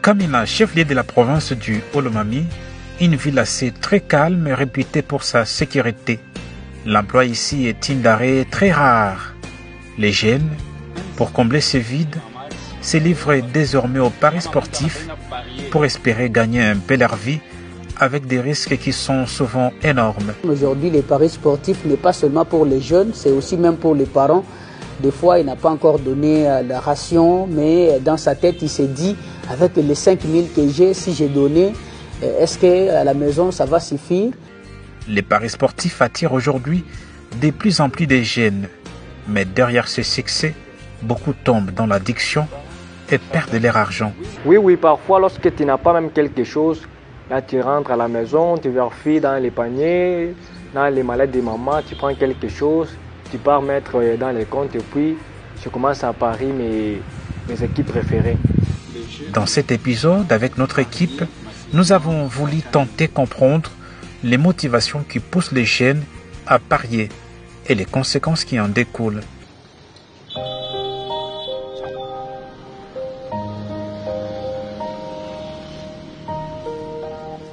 Kamina, chef-lieu de la province du Olomami, une ville assez très calme et réputée pour sa sécurité. L'emploi ici est une denrée très rare. Les jeunes, pour combler ce vide, se livrent désormais aux paris sportifs pour espérer gagner un peu leur vie avec des risques qui sont souvent énormes. Aujourd'hui, les paris sportifs n'est pas seulement pour les jeunes, c'est aussi même pour les parents. Des fois, il n'a pas encore donné la ration, mais dans sa tête, il s'est dit, avec les 5 000 que j'ai, si j'ai donné, est-ce qu'à la maison, ça va suffire? Les paris sportifs attirent aujourd'hui de plus en plus de jeunes. Mais derrière ce succès, beaucoup tombent dans l'addiction et perdent leur argent. Oui, parfois, lorsque tu n'as pas même quelque chose, là, tu rentres à la maison, tu vérifies dans les paniers, dans les mallettes de maman, tu prends quelque chose, tu pars mettre dans les comptes et puis je commence à parier mes équipes préférées. Dans cet épisode, avec notre équipe, nous avons voulu tenter comprendre les motivations qui poussent les jeunes à parier et les conséquences qui en découlent.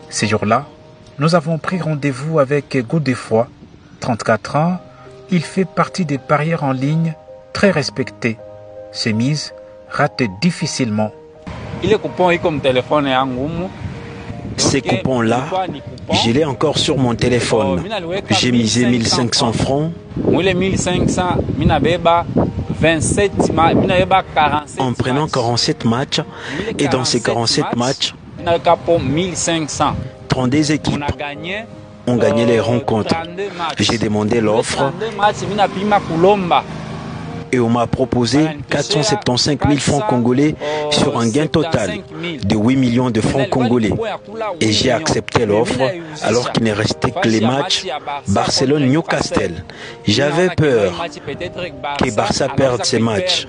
Ces jours-là, nous avons pris rendez-vous avec Godefroy, 34 ans. Il fait partie des parieurs en ligne très respectés. Ses mises ratent difficilement. Ces coupons-là, je l'ai encore sur mon téléphone. J'ai misé 1500 francs. En prenant 47 matchs, et dans ces 47 matchs, 32 équipes ont gagné les rencontres. J'ai demandé l'offre et on m'a proposé 475 000 francs congolais sur un gain total de 8 millions de francs congolais. Et j'ai accepté l'offre alors qu'il ne restait que les matchs Barcelone-Newcastle. J'avais peur que Barça perde ces matchs.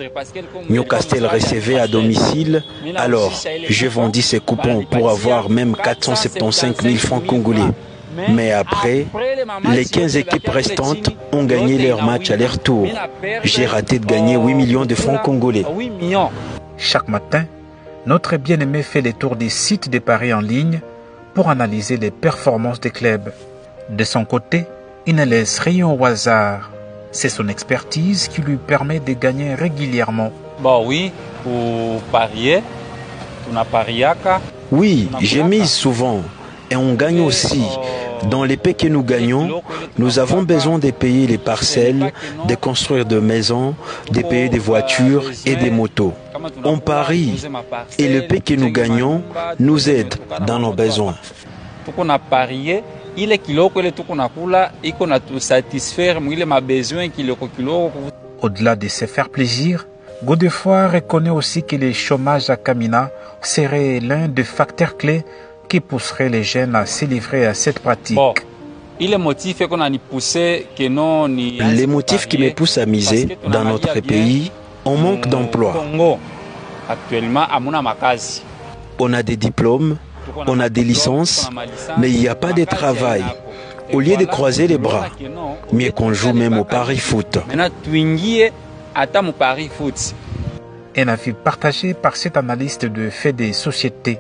Newcastle recevait à domicile, alors j'ai vendu ces coupons pour avoir même 475 000 francs congolais. Mais après, les 15 équipes restantes ont gagné leur match à leur tour. J'ai raté de gagner 8 millions de francs congolais. Chaque matin, notre bien-aimé fait les tours des sites de paris en ligne pour analyser les performances des clubs. De son côté, il ne laisse rien au hasard. C'est son expertise qui lui permet de gagner régulièrement. Oui, pour parier, oui, j'ai mise souvent et on gagne aussi. Dans les pays que nous gagnons, nous avons besoin de payer les parcelles, de construire des maisons, de payer des voitures et des motos. On parie et le pays que nous gagnons nous aide dans nos besoins. Au-delà de se faire plaisir, Godefroy reconnaît aussi que le chômage à Kamina serait l'un des facteurs clés qui pousserait les jeunes à se livrer à cette pratique. Les motifs qui me poussent à miser dans notre pays, on manque d'emploi. On a des diplômes, on a des licences, mais il n'y a pas de travail. Au lieu de croiser les bras, mieux qu'on joue même au pari foot. Un avis partagé par cet analyste de fait des sociétés.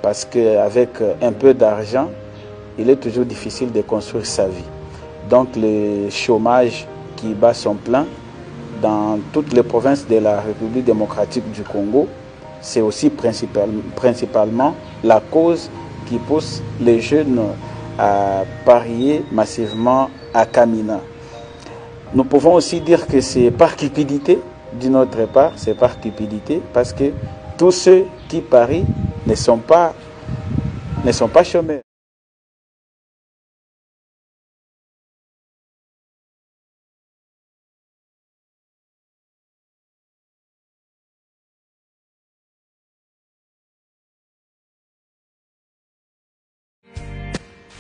Parce qu'avec un peu d'argent, il est toujours difficile de construire sa vie. Donc le chômage qui bat son plein dans toutes les provinces de la République démocratique du Congo, c'est aussi principalement la cause qui pousse les jeunes à parier massivement à Kamina. Nous pouvons aussi dire que c'est par cupidité, d'une autre part, c'est par cupidité, parce que tous ceux qui parient ne sont pas chômeurs.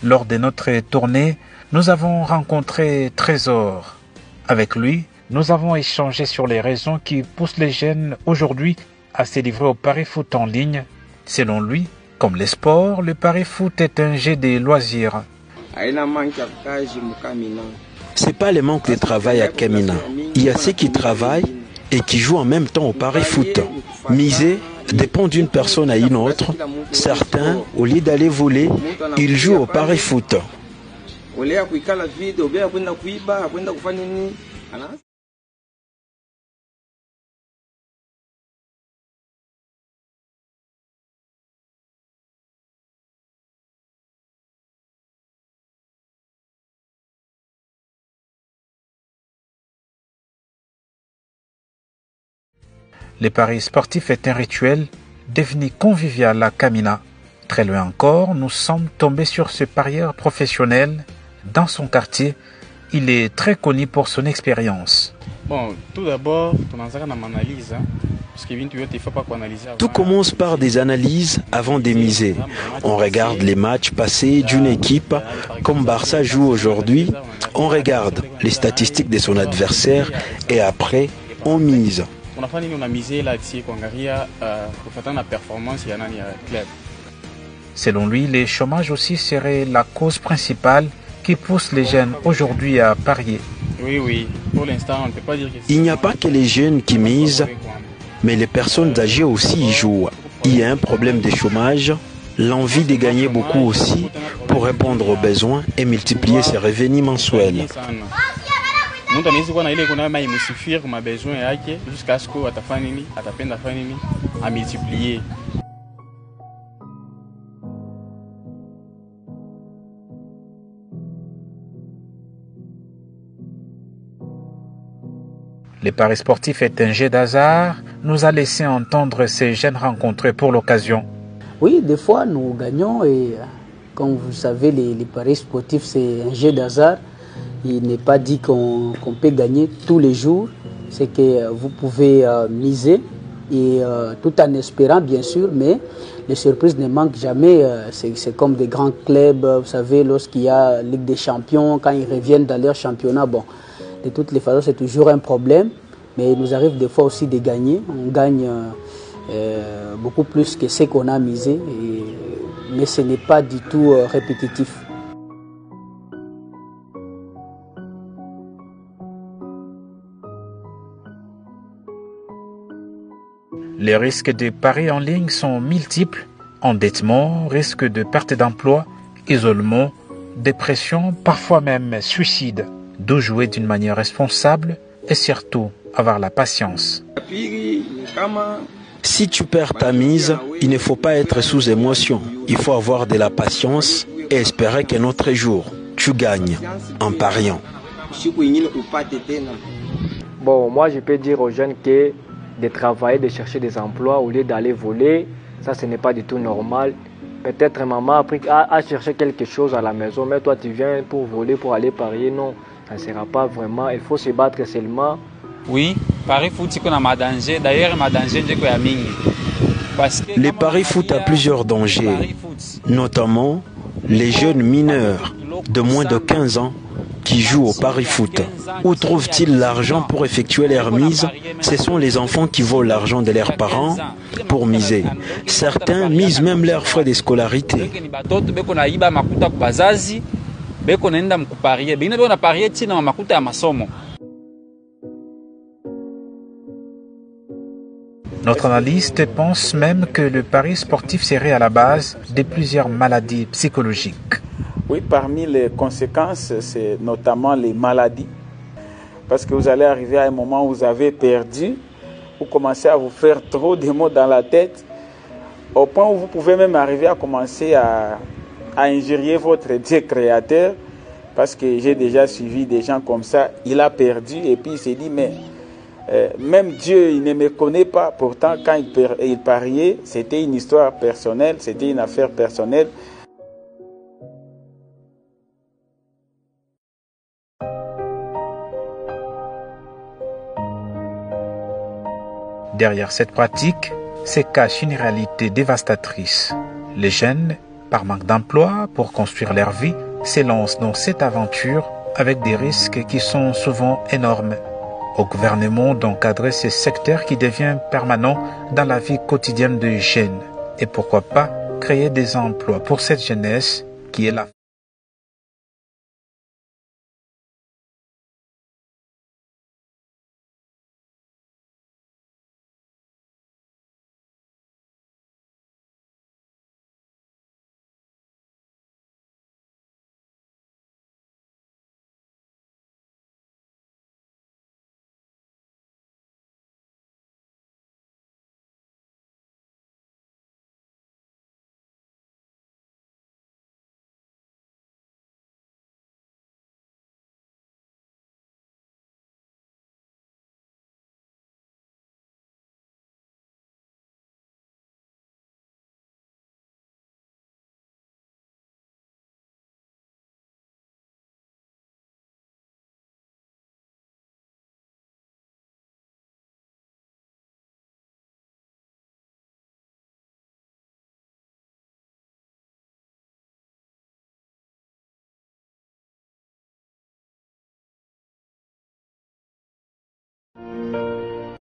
Lors de notre tournée, nous avons rencontré Trésor. Avec lui, nous avons échangé sur les raisons qui poussent les jeunes aujourd'hui à se livrer au pari foot en ligne. Selon lui, comme les sports, le pari foot est un jeu de loisirs. C'est pas le manque de travail à Kamina. Il y a ceux qui travaillent et qui jouent en même temps au pari foot. Miser, dépend d'une personne à une autre. Certains, au lieu d'aller voler, ils jouent au pari-foot. Les paris sportifs est un rituel devenu convivial à Kamina. Très loin encore, nous sommes tombés sur ce parieur professionnel. Dans son quartier, il est très connu pour son expérience. Bon, tout d'abord, on analyse. Tout commence par des analyses avant de miser. On regarde les matchs passés d'une équipe, comme Barça joue aujourd'hui. On regarde les statistiques de son adversaire et après, on mise. Selon lui, le chômage aussi serait la cause principale qui pousse les jeunes aujourd'hui à parier. Oui, pour l'instant, on ne peut pas dire que... Il n'y a pas que les jeunes qui misent, mais les personnes âgées aussi y jouent. Il y a un problème de chômage, l'envie de gagner beaucoup aussi pour répondre aux besoins et multiplier ses revenus mensuels. Jusqu'à ce que multiplier. Les paris sportifs est un jeu d'hasard, nous a laissé entendre ces jeunes rencontrés pour l'occasion. Oui, des fois nous gagnons et comme vous savez, les paris sportifs c'est un jeu d'hasard. Il n'est pas dit qu'on peut gagner tous les jours. C'est que vous pouvez miser et tout en espérant bien sûr, mais les surprises ne manquent jamais. C'est comme des grands clubs, vous savez, lorsqu'il y a Ligue des Champions, quand ils reviennent dans leur championnat, bon, de toutes les façons c'est toujours un problème, mais il nous arrive des fois aussi de gagner. On gagne beaucoup plus que ce qu'on a misé, mais ce n'est pas du tout répétitif. Les risques de paris en ligne sont multiples. Endettement, risque de perte d'emploi, isolement, dépression, parfois même suicide. D'où jouer d'une manière responsable et surtout avoir la patience. Si tu perds ta mise, il ne faut pas être sous émotion. Il faut avoir de la patience et espérer qu'un autre jour, tu gagnes en pariant. Bon, moi je peux dire aux jeunes que de travailler, de chercher des emplois au lieu d'aller voler, ça ce n'est pas du tout normal. Peut-être maman a cherché quelque chose à la maison, mais toi tu viens pour voler, pour aller parier, non, ça ne sera pas vraiment, il faut se battre seulement. Oui, paris foot c'est qu'on a danger, d'ailleurs ma danger c'est qu'il y a mingi. Les paris foot a plusieurs dangers, notamment les jeunes mineurs de moins de 15 ans qui jouent au pari-foot. Où trouvent-ils l'argent pour effectuer leurs mises? Ce sont les enfants qui volent l'argent de leurs parents pour miser. Certains misent même leurs frais de scolarité. Notre analyste pense même que le pari sportif serait à la base de plusieurs maladies psychologiques. Oui, parmi les conséquences, c'est notamment les maladies. Parce que vous allez arriver à un moment où vous avez perdu, vous commencez à vous faire trop de mots dans la tête, au point où vous pouvez même arriver à commencer à injurier votre Dieu créateur. Parce que j'ai déjà suivi des gens comme ça, il a perdu et puis il s'est dit, mais même Dieu, il ne me connaît pas. Pourtant, quand il pariait, c'était une histoire personnelle, c'était une affaire personnelle. Derrière cette pratique se cache une réalité dévastatrice. Les jeunes, par manque d'emploi pour construire leur vie, s'élancent dans cette aventure avec des risques qui sont souvent énormes. Au gouvernement d'encadrer ces secteurs qui deviennent permanents dans la vie quotidienne des jeunes. Et pourquoi pas créer des emplois pour cette jeunesse qui est là.